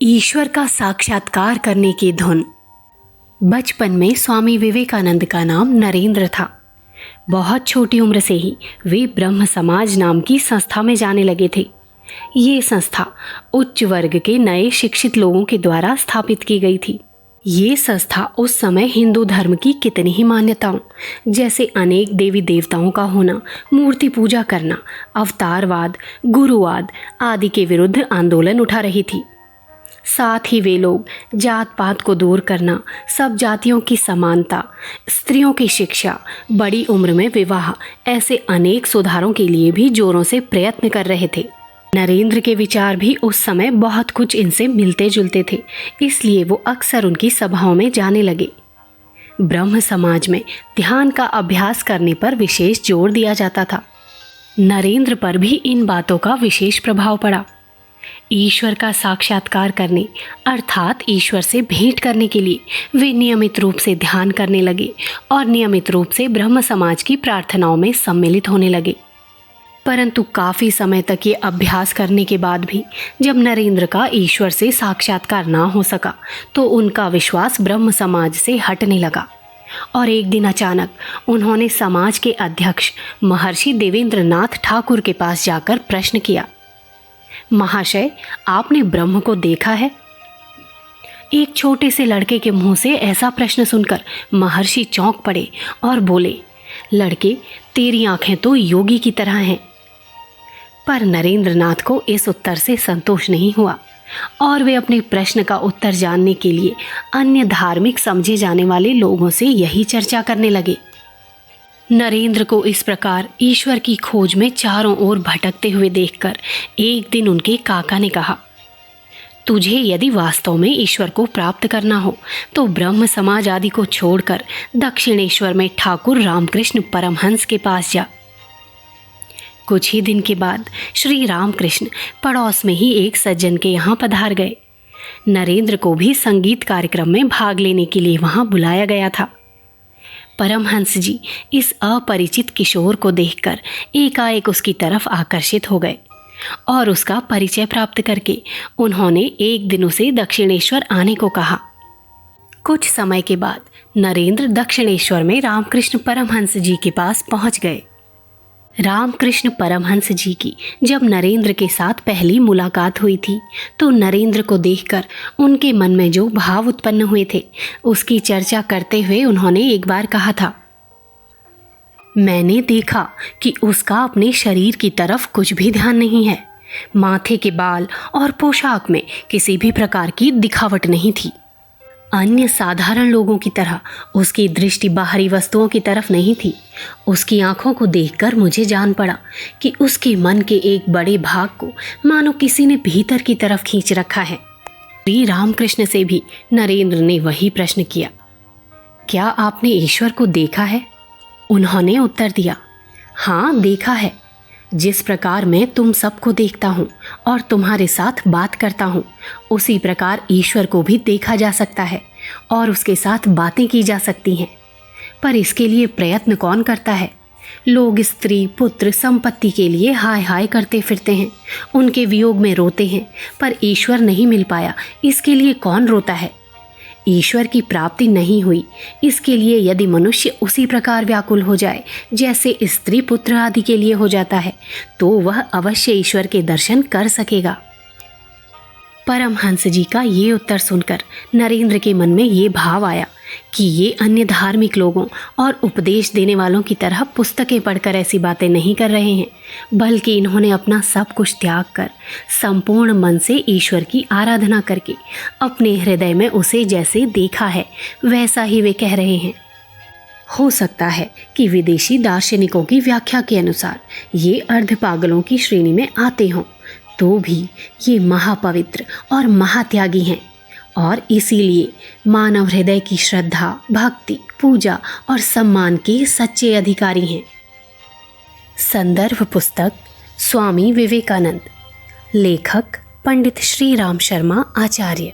ईश्वर का साक्षात्कार करने की धुन। बचपन में स्वामी विवेकानंद का नाम नरेंद्र था। बहुत छोटी उम्र से ही वे ब्रह्म समाज नाम की संस्था में जाने लगे थे। ये संस्था उच्च वर्ग के नए शिक्षित लोगों के द्वारा स्थापित की गई थी। ये संस्था उस समय हिंदू धर्म की कितनी ही मान्यताओं जैसे अनेक देवी देवताओं का होना, मूर्ति पूजा करना, अवतारवाद, गुरुवाद आदि के विरुद्ध आंदोलन उठा रही थी। साथ ही वे लोग जात पात को दूर करना, सब जातियों की समानता, स्त्रियों की शिक्षा, बड़ी उम्र में विवाह ऐसे अनेक सुधारों के लिए भी जोरों से प्रयत्न कर रहे थे। नरेंद्र के विचार भी उस समय बहुत कुछ इनसे मिलते जुलते थे, इसलिए वो अक्सर उनकी सभाओं में जाने लगे। ब्रह्म समाज में ध्यान का अभ्यास करने पर विशेष जोर दिया जाता था। नरेंद्र पर भी इन बातों का विशेष प्रभाव पड़ा। ईश्वर का साक्षात्कार करने अर्थात ईश्वर से भेंट करने के लिए वे नियमित रूप से ध्यान करने लगे और नियमित रूप से ब्रह्म समाज की प्रार्थनाओं में सम्मिलित होने लगे। परंतु काफ़ी समय तक ये अभ्यास करने के बाद भी जब नरेंद्र का ईश्वर से साक्षात्कार ना हो सका तो उनका विश्वास ब्रह्म समाज से हटने लगा और एक दिन अचानक उन्होंने समाज के अध्यक्ष महर्षि देवेंद्र नाथ ठाकुर के पास जाकर प्रश्न किया, महाशय, आपने ब्रह्म को देखा है? एक छोटे से लड़के के मुंह से ऐसा प्रश्न सुनकर महर्षि चौंक पड़े और बोले, लड़के, तेरी आंखें तो योगी की तरह हैं। पर नरेंद्र नाथ को इस उत्तर से संतोष नहीं हुआ और वे अपने प्रश्न का उत्तर जानने के लिए अन्य धार्मिक समझे जाने वाले लोगों से यही चर्चा करने लगे। नरेंद्र को इस प्रकार ईश्वर की खोज में चारों ओर भटकते हुए देखकर एक दिन उनके काका ने कहा, तुझे यदि वास्तव में ईश्वर को प्राप्त करना हो तो ब्रह्म समाज आदि को छोड़कर दक्षिणेश्वर में ठाकुर रामकृष्ण परमहंस के पास जा। कुछ ही दिन के बाद श्री रामकृष्ण पड़ोस में ही एक सज्जन के यहाँ पधार गए। नरेंद्र को भी संगीत कार्यक्रम में भाग लेने के लिए वहाँ बुलाया गया था। परमहंस जी इस अपरिचित किशोर को देखकर एकाएक उसकी तरफ आकर्षित हो गए और उसका परिचय प्राप्त करके उन्होंने एक दिन उसे दक्षिणेश्वर आने को कहा। कुछ समय के बाद नरेंद्र दक्षिणेश्वर में रामकृष्ण परमहंस जी के पास पहुंच गए। रामकृष्ण परमहंस जी की जब नरेंद्र के साथ पहली मुलाकात हुई थी तो नरेंद्र को देखकर उनके मन में जो भाव उत्पन्न हुए थे उसकी चर्चा करते हुए उन्होंने एक बार कहा था, मैंने देखा कि उसका अपने शरीर की तरफ कुछ भी ध्यान नहीं है। माथे के बाल और पोशाक में किसी भी प्रकार की दिखावट नहीं थी। अन्य साधारण लोगों की तरह उसकी दृष्टि बाहरी वस्तुओं की तरफ नहीं थी। उसकी आंखों को देखकर मुझे जान पड़ा कि उसके मन के एक बड़े भाग को मानो किसी ने भीतर की तरफ खींच रखा है। श्री रामकृष्ण से भी नरेंद्र ने वही प्रश्न किया, क्या आपने ईश्वर को देखा है? उन्होंने उत्तर दिया, हाँ, देखा है। जिस प्रकार मैं तुम सबको देखता हूँ और तुम्हारे साथ बात करता हूँ उसी प्रकार ईश्वर को भी देखा जा सकता है और उसके साथ बातें की जा सकती हैं। पर इसके लिए प्रयत्न कौन करता है? लोग स्त्री, पुत्र, संपत्ति के लिए हाय हाय करते फिरते हैं, उनके वियोग में रोते हैं, पर ईश्वर नहीं मिल पाया इसके लिए कौन रोता है? ईश्वर की प्राप्ति नहीं हुई इसके लिए यदि मनुष्य उसी प्रकार व्याकुल हो जाए जैसे स्त्री, पुत्र आदि के लिए हो जाता है तो वह अवश्य ईश्वर के दर्शन कर सकेगा। परमहंस जी का ये उत्तर सुनकर नरेंद्र के मन में ये भाव आया कि ये अन्य धार्मिक लोगों और उपदेश देने वालों की तरह पुस्तकें पढ़कर ऐसी बातें नहीं कर रहे हैं, बल्कि इन्होंने अपना सब कुछ त्याग कर संपूर्ण मन से ईश्वर की आराधना करके अपने हृदय में उसे जैसे देखा है वैसा ही वे कह रहे हैं। हो सकता है कि विदेशी दार्शनिकों की व्याख्या के अनुसार ये अर्ध पागलों की श्रेणी में आते हों, तो भी ये महापवित्र और महात्यागी हैं और इसीलिए मानव हृदय की श्रद्धा, भक्ति, पूजा और सम्मान के सच्चे अधिकारी हैं। संदर्भ पुस्तक स्वामी विवेकानंद, लेखक पंडित श्री राम शर्मा आचार्य।